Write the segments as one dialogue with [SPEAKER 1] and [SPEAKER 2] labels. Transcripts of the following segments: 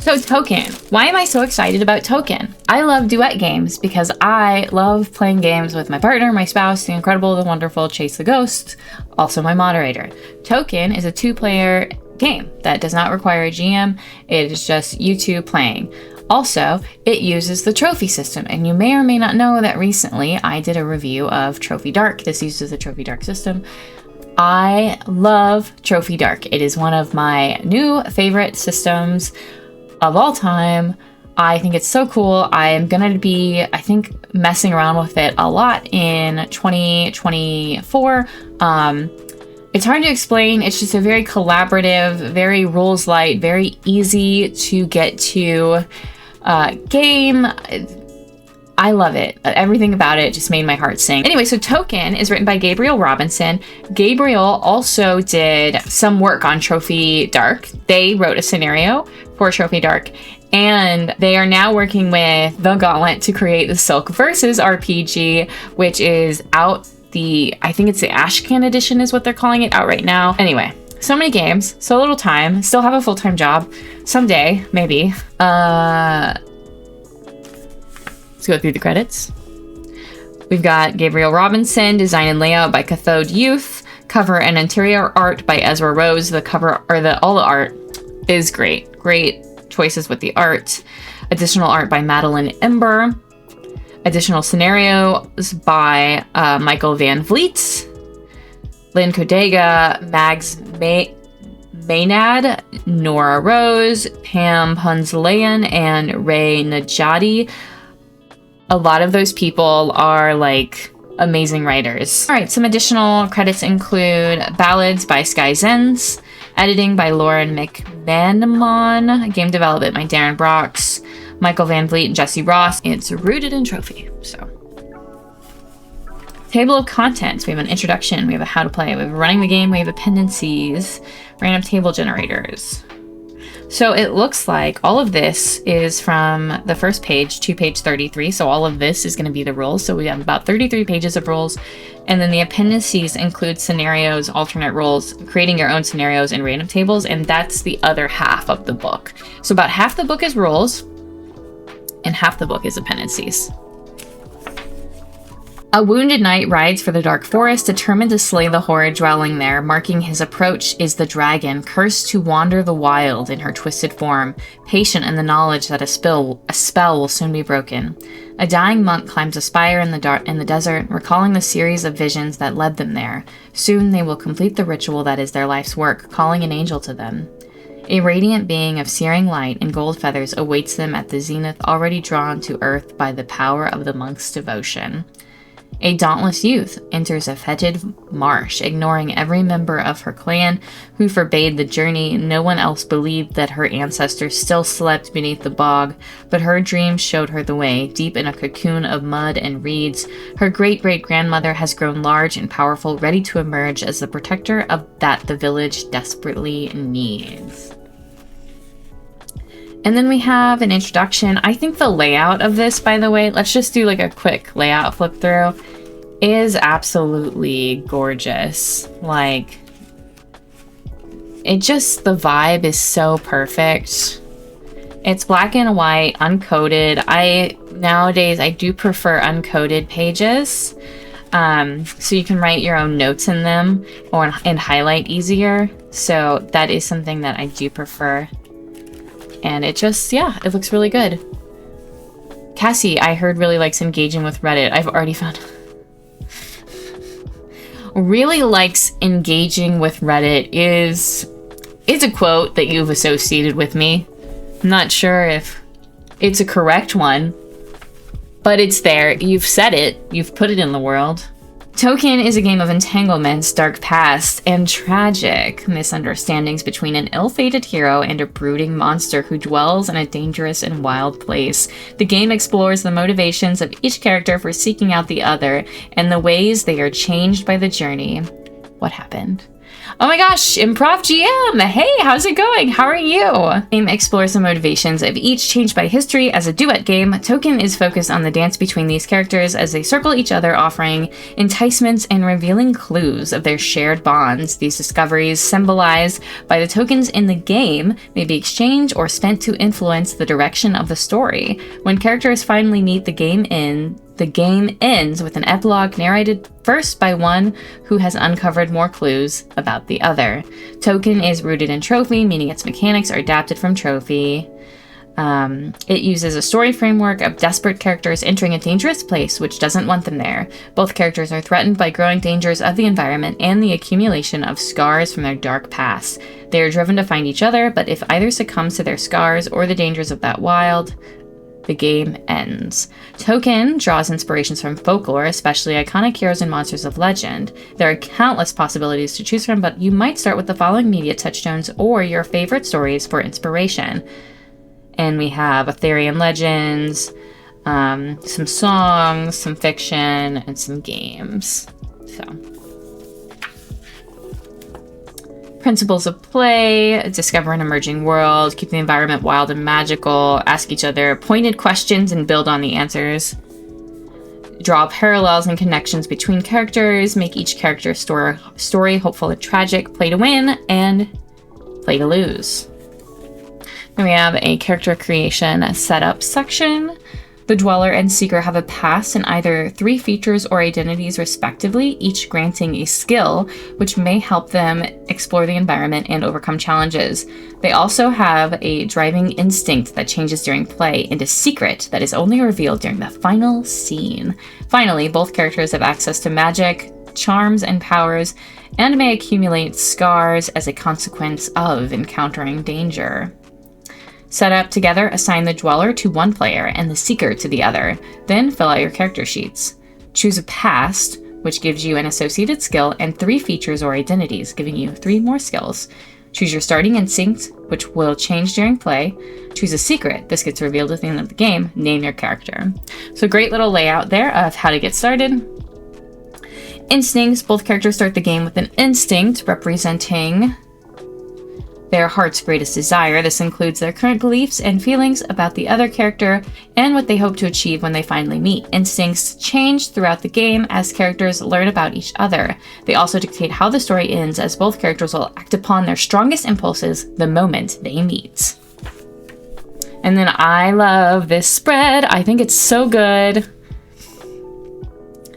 [SPEAKER 1] So Token. Why am I so excited about Token? I love duet games because I love playing games with my partner, my spouse, the incredible, the wonderful Chase the Ghost, also my moderator. Token is a 2-player game that does not require a GM. It is just you two playing. Also, it uses the trophy system, and you may or may not know that recently I did a review of Trophy Dark. This uses the Trophy Dark system. I love Trophy Dark. It is one of my new favorite systems of all time. I think it's so cool. I am gonna be, I think, messing around with it a lot in 2024. It's hard to explain. It's just a very collaborative, very rules light, very easy to get to game. I love it. Everything about it just made my heart sing. Anyway, so Token is written by Gabriel Robinson. Gabriel also did some work on Trophy Dark. They wrote a scenario for Trophy Dark, and they are now working with The Gauntlet to create the Silk Versus RPG, which is out. I think it's the Ashcan edition is what they're calling it, out right now. Anyway, so many games, so little time, still have a full-time job. Someday, maybe. Let's go through the credits. We've got Gabriel Robinson, design and layout by Cathode Youth, cover and interior art by Ezra Rose. The cover, or all the art is great. Great choices with the art. Additional art by Madeline Ember. Additional scenarios by Michael Van Vliet, Lynn Kodega, Mags Maynad, Nora Rose, Pam Punzlayan, and Ray Najati. A lot of those people are like amazing writers. All right, some additional credits include ballads by Sky Zenz, editing by Lauren McManamon, game development by Darren Brox, Michael Van Vliet, and Jesse Ross. It's rooted in Trophy, so. Table of contents. We have an introduction, we have a how to play, we have running the game, we have appendices, random table generators. So it looks like all of this is from the first page to page 33. So all of this is going to be the rules. So we have about 33 pages of rules. And then the appendices include scenarios, alternate rules, creating your own scenarios, and random tables. And that's the other half of the book. So about half the book is rules and half the book is appendices. A wounded knight rides for the dark forest, determined to slay the horror dwelling there. Marking his approach is the dragon, cursed to wander the wild in her twisted form, patient in the knowledge that a spell will soon be broken. A dying monk climbs a spire in the desert, recalling the series of visions that led them there. Soon they will complete the ritual that is their life's work, calling an angel to them. A radiant being of searing light and gold feathers awaits them at the zenith, already drawn to earth by the power of the monk's devotion. A dauntless youth enters a fetid marsh, ignoring every member of her clan who forbade the journey. No one else believed that her ancestors still slept beneath the bog, but her dreams showed her the way. Deep in a cocoon of mud and reeds, her great-great-grandmother has grown large and powerful, ready to emerge as the protector of that the village desperately needs. And then we have an introduction. I think the layout of this, by the way, let's just do like a quick layout flip through, is absolutely gorgeous. Like, it just, the vibe is so perfect. It's black and white, uncoded. Nowadays, I do prefer uncoded pages. So you can write your own notes in them and highlight easier. So that is something that I do prefer. And it just, yeah, it looks really good. Cassie, I heard, really likes engaging with Reddit. I've already found... really likes engaging with Reddit is a quote that you've associated with me. I'm not sure if it's a correct one, but it's there. You've said it. You've put it in the world. Token is a game of entanglements, dark past, and tragic misunderstandings between an ill-fated hero and a brooding monster who dwells in a dangerous and wild place. The game explores the motivations of each character for seeking out the other and the ways they are changed by the journey. What happened? Oh my gosh, Improv GM! Hey, how's it going? How are you? The game explores the motivations of each changed by history. As a duet game, Token is focused on the dance between these characters as they circle each other, offering enticements and revealing clues of their shared bonds. These discoveries, symbolized by the tokens in the game, may be exchanged or spent to influence the direction of the story. When characters finally meet, the game ends with an epilogue narrated first by one who has uncovered more clues about the other. Token is rooted in Trophy, meaning its mechanics are adapted from Trophy. It uses a story framework of desperate characters entering a dangerous place which doesn't want them there. Both characters are threatened by growing dangers of the environment and the accumulation of scars from their dark past. They are driven to find each other, but if either succumbs to their scars or the dangers of that wild, the game ends. Token draws inspirations from folklore, especially iconic heroes and monsters of legend. There are countless possibilities to choose from, but you might start with the following media touchstones or your favorite stories for inspiration. And we have Arthurian legends, some songs, some fiction, and some games. So, principles of play: discover an emerging world, keep the environment wild and magical, ask each other pointed questions and build on the answers, draw parallels and connections between characters, make each character story hopeful and tragic, play to win, and play to lose. Then we have a character creation setup section. The Dweller and Seeker have a pass and either 3 features or identities respectively, each granting a skill which may help them explore the environment and overcome challenges. They also have a driving instinct that changes during play and a secret that is only revealed during the final scene. Finally, both characters have access to magic, charms, and powers, and may accumulate scars as a consequence of encountering danger. Set up together, assign the Dweller to one player and the Seeker to the other. Then fill out your character sheets. Choose a past, which gives you an associated skill, and 3 features or identities, giving you 3 more skills. Choose your starting instinct, which will change during play. Choose a secret. This gets revealed at the end of the game. Name your character. So great little layout there of how to get started. Instincts. Both characters start the game with an instinct representing their heart's greatest desire. This includes their current beliefs and feelings about the other character and what they hope to achieve when they finally meet. Instincts change throughout the game as characters learn about each other. They also dictate how the story ends, as both characters will act upon their strongest impulses the moment they meet. And then I love this spread. I think it's so good.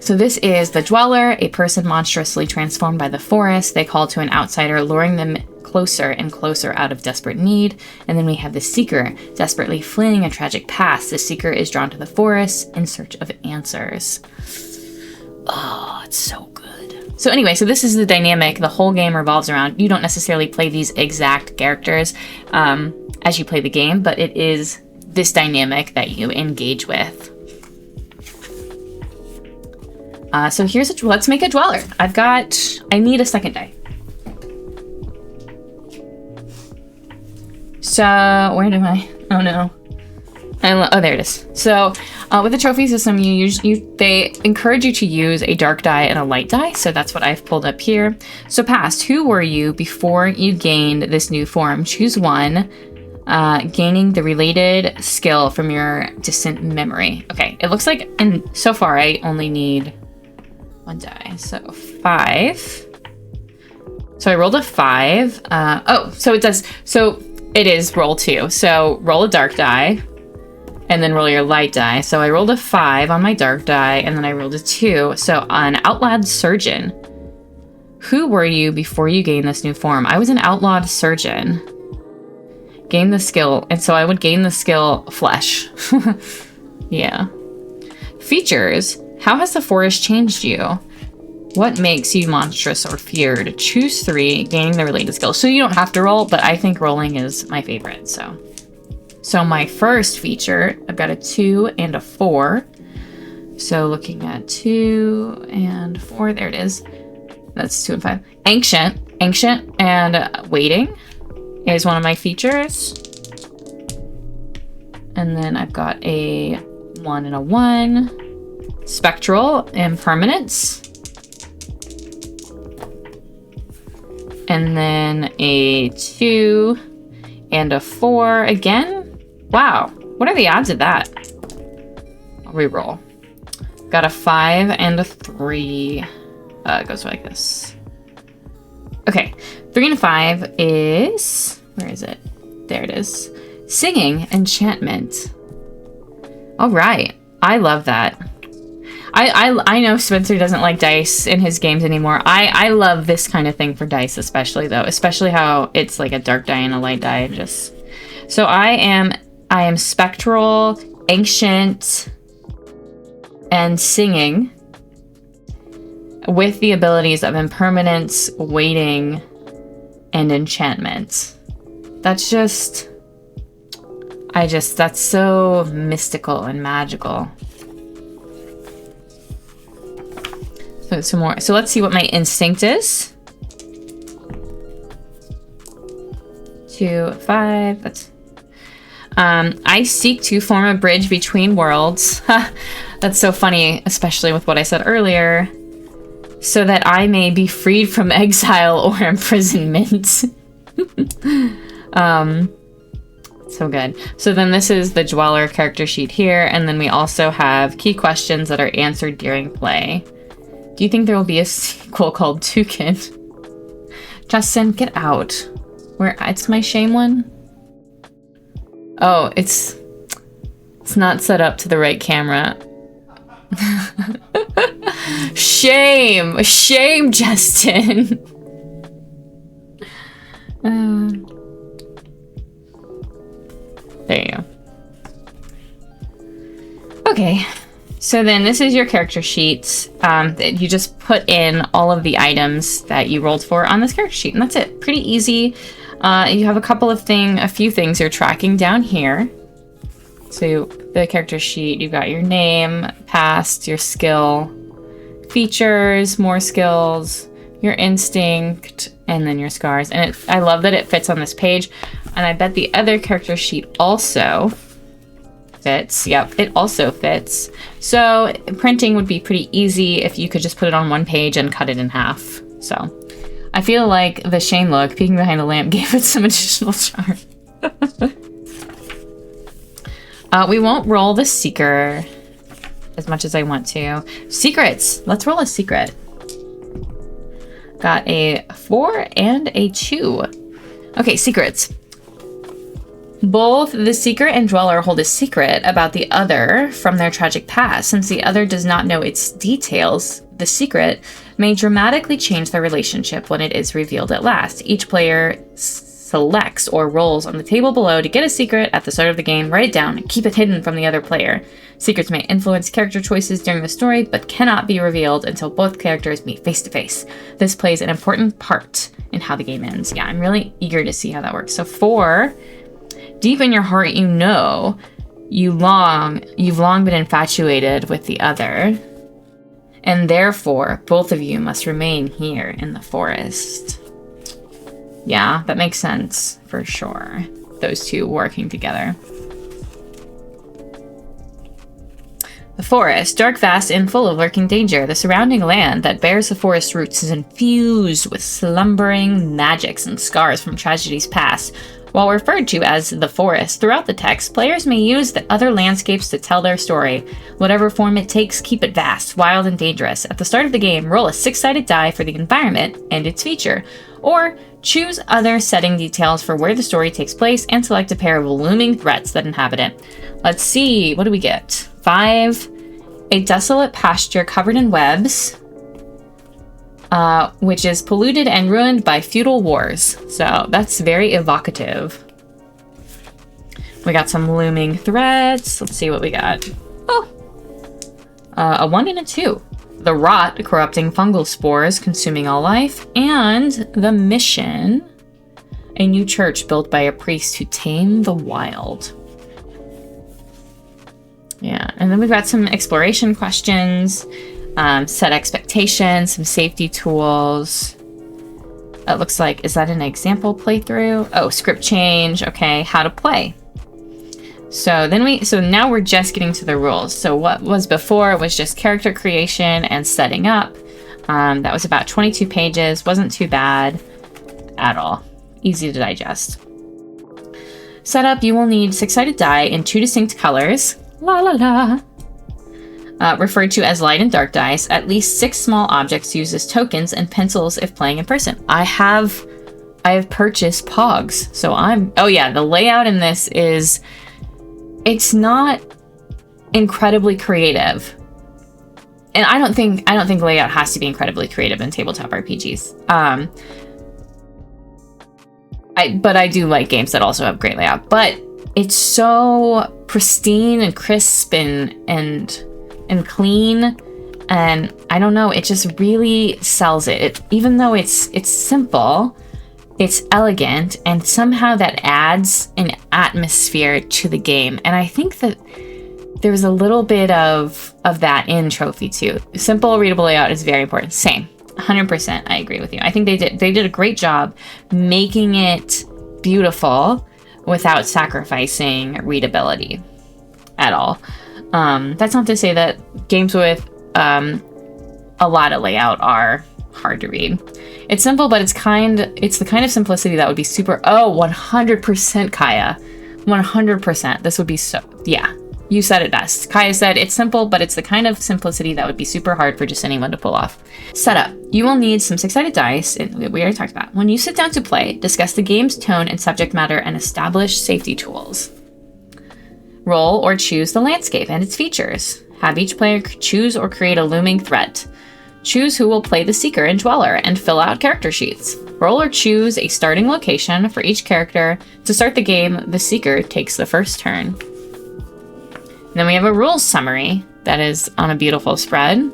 [SPEAKER 1] So this is the Dweller, a person monstrously transformed by the forest. They call to an outsider, luring them closer and closer out of desperate need. And then we have the Seeker, desperately fleeing a tragic past. The Seeker is drawn to the forest in search of answers. Oh, it's so good. So anyway, so this is the dynamic the whole game revolves around. You don't necessarily play these exact characters as you play the game, but it is this dynamic that you engage with. So let's make a Dweller. I need a second die. So, where do I? Oh no. Oh, there it is. So, with the trophy system, they encourage you to use a dark die and a light die. So that's what I've pulled up here. So, past, who were you before you gained this new form? Choose one, gaining the related skill from your distant memory. Okay, it looks like, and so far I only need 1 die. So 5. So I rolled a 5. So it is roll 2. So roll a dark die and then roll your light die. So I rolled a 5 on my dark die and then I rolled a 2. So an outlawed surgeon. Who were you before you gained this new form? I was an outlawed surgeon. Gain the skill. And so I would gain the skill flesh. Yeah. Features. How has the forest changed you? What makes you monstrous or feared? Choose 3, gaining the related skill. So you don't have to roll, but I think rolling is my favorite. So my first feature, I've got a 2 and a 4. So looking at 2 and 4, there it is. That's 2 and 5. Ancient and waiting is one of my features. And then I've got a 1 and a 1. Spectral, impermanence. and then a 2 and a 4 again. Wow, what are the odds of that? I'll re-roll. Got a 5 and a 3. It goes like this. Okay, 3 and 5 is... Where is it? There it is. Singing enchantment. All right, I love that. I know Spencer doesn't like dice in his games anymore. I love this kind of thing for dice, especially though, especially how it's like a dark die and a light die. Just so I am spectral, ancient, and singing with the abilities of impermanence, waiting, and enchantment. That's just, that's so mystical and magical. So some more. So let's see what my instinct is. 2, 5. That's. I seek to form a bridge between worlds. That's so funny, especially with what I said earlier. So that I may be freed from exile or imprisonment. So good. So then this is the Dweller character sheet here, and then we also have key questions that are answered during play. Do you think there will be a sequel called Toucan? Justin, get out. Where? It's my shame one? Oh, it's not set up to the right camera. Shame! Shame, Justin! There you go. Okay. So then this is your character sheet. That you just put in all of the items that you rolled for on this character sheet, and that's it. Pretty easy. You have a few things you're tracking down here. So the character sheet, you've got your name, past, your skill, features, more skills, your instinct, and then your scars. And I love that it fits on this page. And I bet the other character sheet also fits. Yep, it also fits. So printing would be pretty easy if you could just put it on one page and cut it in half. So I feel like the Shane look, peeking behind the lamp, gave it some additional charm. We won't roll the seeker as much as I want to. Secrets. Let's roll a secret. Got a 4 and a 2. Okay, secrets. Both the seeker and dweller hold a secret about the other from their tragic past. Since the other does not know its details, the secret may dramatically change their relationship when it is revealed at last. Each player selects or rolls on the table below to get a secret at the start of the game. Write it down and keep it hidden from the other player. Secrets may influence character choices during the story, but cannot be revealed until both characters meet face to face. This plays an important part in how the game ends. Yeah, I'm really eager to see how that works. So 4... Deep in your heart, you know you've long been infatuated with the other, and therefore both of you must remain here in the forest. Yeah, that makes sense for sure. Those two working together. The forest, dark, vast, and full of lurking danger. The surrounding land that bears the forest roots is infused with slumbering magics and scars from tragedies past. While referred to as the forest throughout the text, players may use the other landscapes to tell their story. Whatever form it takes, keep it vast, wild, and dangerous. At the start of the game, roll a 6-sided die for the environment and its feature, or choose other setting details for where the story takes place and select a pair of looming threats that inhabit it. Let's see, what do we get? 5, a desolate pasture covered in webs, which is polluted and ruined by feudal wars. So that's very evocative. We got some looming threats. Let's see what we got. Oh, a 1 and a 2. The rot, corrupting fungal spores, consuming all life. And the mission, a new church built by a priest to tame the wild. Yeah, and then we've got some exploration questions. Set expectations, some safety tools. It looks like, is that an example playthrough? Oh, script change. Okay, how to play. So now we're just getting to the rules. So what was before was just character creation and setting up. That was about 22 pages, wasn't too bad. at all. Easy to digest. Setup, you will need 6-sided die in 2 distinct colors. La la la. Referred to as light and dark dice. At least 6 small objects used as tokens and pencils if playing in person. I have purchased Pogs, so oh yeah, the layout in this is, it's not incredibly creative. And I don't think layout has to be incredibly creative in tabletop RPGs. But I do like games that also have great layout. But it's so pristine and crisp and clean, and I don't know, it just really sells it. Even though it's simple, it's elegant, and somehow that adds an atmosphere to the game. And I think that there's a little bit of that in Trophy too. Simple, readable layout is very important. Same, 100%. I agree with you. I think they did a great job making it beautiful without sacrificing readability at all. That's not to say that games with a lot of layout are hard to read. It's simple, but it's the kind of simplicity that would be super. Oh, 100%, Kaya. 100%. This would be so. Yeah, you said it best. Kaya said it's simple, but it's the kind of simplicity that would be super hard for just anyone to pull off. Setup. You will need some 6-sided dice, we already talked about. When you sit down to play, discuss the game's tone and subject matter and establish safety tools. Roll or choose the landscape and its features. Have each player choose or create a looming threat. Choose who will play the Seeker and Dweller and fill out character sheets. Roll or choose a starting location for each character. To start the game, the Seeker takes the first turn. Then we have a rules summary that is on a beautiful spread.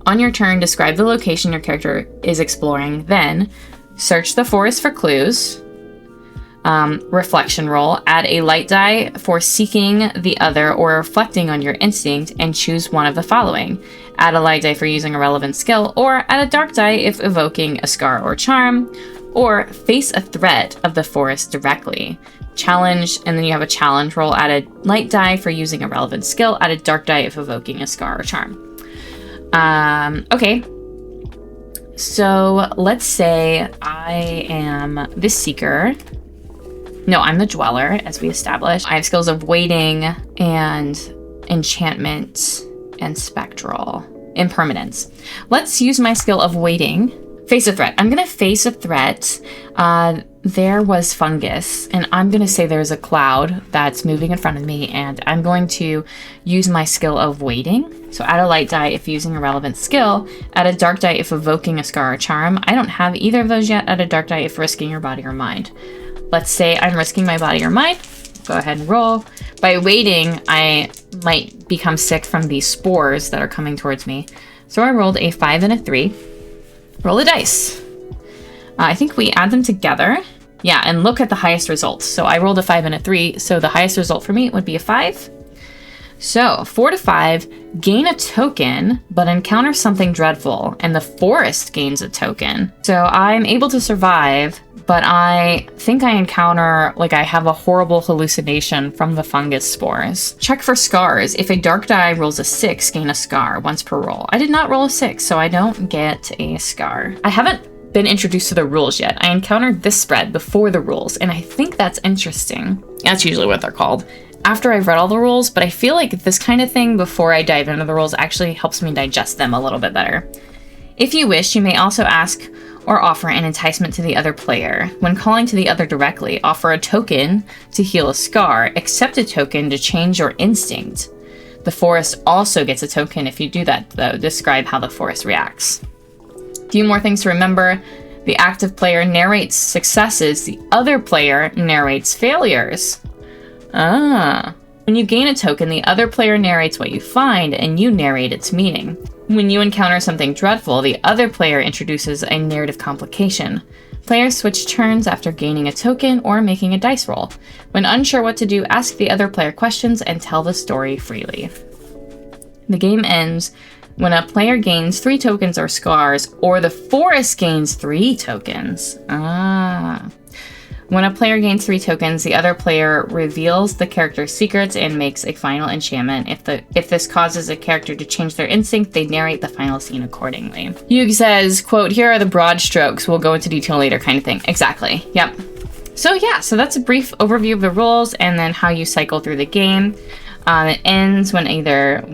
[SPEAKER 1] On your turn, describe the location your character is exploring. Then, search the forest for clues. Reflection roll. Add a light die for seeking the other or reflecting on your instinct, and choose one of the following. Add a light die for using a relevant skill, or add a dark die if evoking a scar or charm, or face a threat of the forest directly. Challenge, and then you have a challenge roll. Add a light die for using a relevant skill. Add a dark die if evoking a scar or charm. Okay. So let's say I am the Seeker. No, I'm the Dweller, as we established. I have skills of waiting and enchantment and spectral impermanence. Let's use my skill of waiting. Face a threat. I'm going to face a threat. There was fungus, and I'm going to say there's a cloud that's moving in front of me, and I'm going to use my skill of waiting. So add a light die if using a relevant skill. Add a dark die if evoking a scar or charm. I don't have either of those yet. Add a dark die if risking your body or mind. Let's say I'm risking my body or mind. Go ahead and roll. By waiting, I might become sick from these spores that are coming towards me. So I rolled a 5 and a 3. Roll the dice. I think we add them together. Yeah, and look at the highest results. So I rolled a 5 and a 3. So the highest result for me would be a 5. So 4 to 5, gain a token, but encounter something dreadful, and the forest gains a token. So I'm able to survive, but I think I encounter, I have a horrible hallucination from the fungus spores. Check for scars. If a dark die rolls a 6, gain a scar once per roll. I did not roll a 6, so I don't get a scar. I haven't been introduced to the rules yet. I encountered this spread before the rules, and I think that's interesting. That's usually what they're called. After I've read all the rules, but I feel like this kind of thing before I dive into the rules actually helps me digest them a little bit better. If you wish, you may also ask or offer an enticement to the other player. When calling to the other directly, offer a token to heal a scar, accept a token to change your instinct. The forest also gets a token if you do that, though. Describe how the forest reacts. Few more things to remember. The active player narrates successes, the other player narrates failures. When you gain a token, the other player narrates what you find, and you narrate its meaning. When you encounter something dreadful, the other player introduces a narrative complication. Players switch turns after gaining a token or making a dice roll. When unsure what to do, ask the other player questions and tell the story freely. The game ends when a player gains 3 tokens or scars, or the forest gains 3 tokens. When a player gains 3 tokens, the other player reveals the character's secrets and makes a final enchantment. If this causes a character to change their instinct, they narrate the final scene accordingly. Hugh says, quote, "Here are the broad strokes. We'll go into detail later," kind of thing. Exactly. Yep. So yeah, so that's a brief overview of the rules and then how you cycle through the game. It ends when either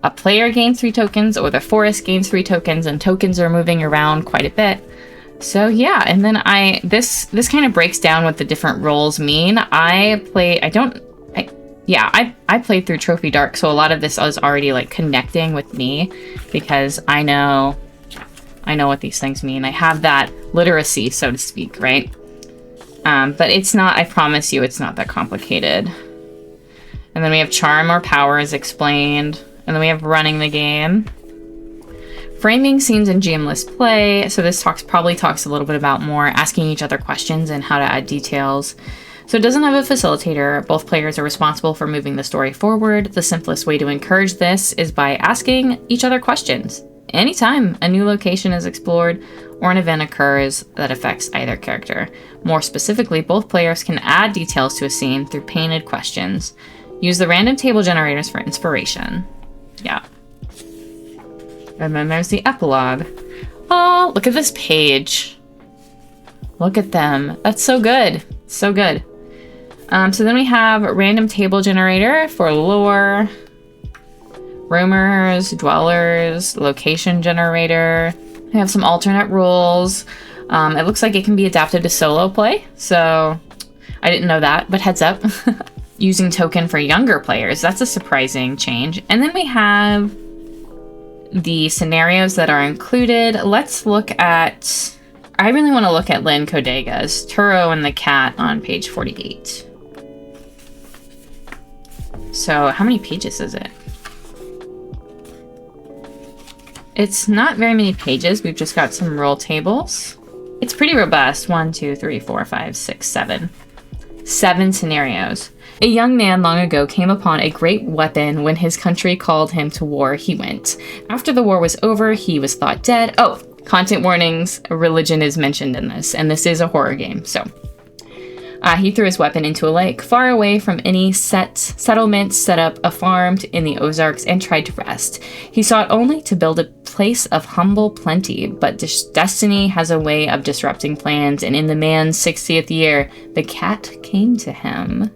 [SPEAKER 1] a player gains 3 tokens or the forest gains 3 tokens, and tokens are moving around quite a bit. So yeah, and then this kind of breaks down what the different roles mean. I played through Trophy Dark, so a lot of this was already like connecting with me because I know what these things mean. I have that literacy, so to speak, right? But it's not, I promise you, it's not that complicated. And then we have charm or power as explained, and then we have running the game. Framing scenes and GM-less play. So this probably talks a little bit about more asking each other questions and how to add details. So it doesn't have a facilitator. Both players are responsible for moving the story forward. The simplest way to encourage this is by asking each other questions. Anytime a new location is explored or an event occurs that affects either character. More specifically, both players can add details to a scene through painted questions. Use the random table generators for inspiration. Yeah. And then there's the epilogue. Oh, look at this page. Look at them. That's so good. So good. So then we have random table generator for lore, rumors, dwellers, location generator. We have some alternate rules. It looks like it can be adapted to solo play. So I didn't know that, but heads up. Using token for younger players. That's a surprising change. And then we have the scenarios that are included. Let's look at, I really want to look at Lynn Codega's Turo and the Cat on page 48. So how many pages is it? It's not very many pages. We've just got some roll tables. It's pretty robust. 1, 2, 3, 4, 5, 6, 7. 7 scenarios. A young man long ago came upon a great weapon. When his country called him to war, he went. After the war was over, he was thought dead. Oh, content warnings, religion is mentioned in this, and this is a horror game, so. He threw his weapon into a lake, far away from any settlement, set up a farm in the Ozarks, and tried to rest. He sought only to build a place of humble plenty, but destiny has a way of disrupting plans, and in the man's 60th year, the cat came to him.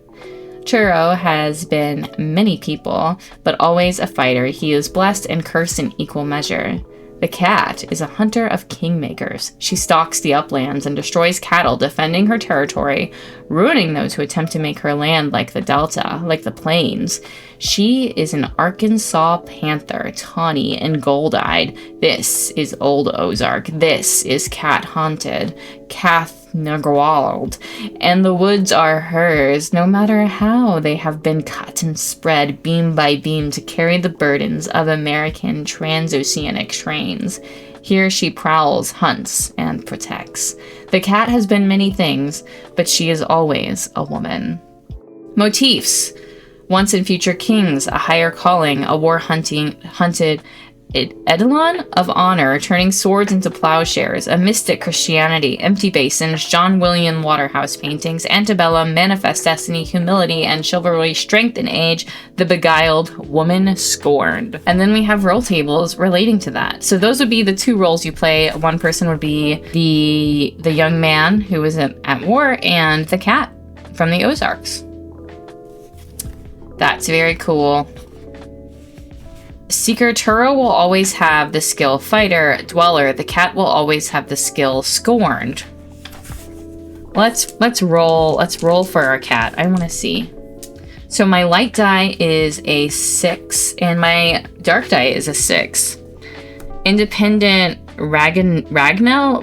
[SPEAKER 1] Churro has been many people, but always a fighter. He is blessed and cursed in equal measure. The cat is a hunter of kingmakers. She stalks the uplands and destroys cattle, defending her territory, ruining those who attempt to make her land like the Delta, like the plains. She is an Arkansas panther, tawny and gold-eyed. This is Old Ozark. This is cat-haunted, Kath-Nagwald, and the woods are hers, no matter how they have been cut and spread beam by beam to carry the burdens of American transoceanic trains. Here she prowls, hunts, and protects. The cat has been many things, but she is always a woman. Motifs. Once and future kings, a higher calling, a hunted eidolon of honor, turning swords into plowshares, a mystic Christianity, empty basins, John William Waterhouse paintings, antebellum, manifest destiny, humility, and chivalry, strength and age, the beguiled, woman scorned. And then we have roll tables relating to that. So those would be the 2 roles you play. One person would be the young man who was at war, and the cat from the Ozarks. That's very cool. Seeker Turo will always have the skill Fighter. Dweller, the cat will always have the skill Scorned. Let's roll for our cat. I want to see. So my light die is a 6 and my dark die is a 6. Independent Ragnell.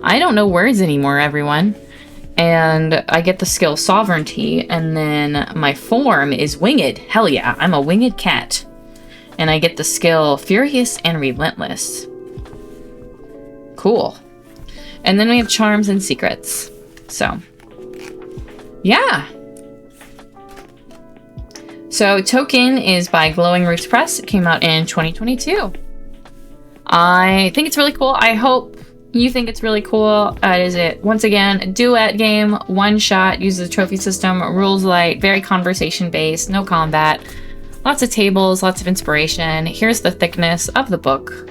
[SPEAKER 1] I don't know words anymore, everyone. And I get the skill Sovereignty, and then my form is Winged. Hell yeah, I'm a winged cat. And I get the skill Furious and Relentless. Cool. And then we have Charms and Secrets. So, yeah. So, Token is by Glowing Roots Press. It came out in 2022. I think it's really cool. I hope You think it's really cool. Is it, once again, a duet game, one shot, uses a trophy system, rules light, very conversation based, no combat, lots of tables, lots of inspiration. Here's the thickness of the book.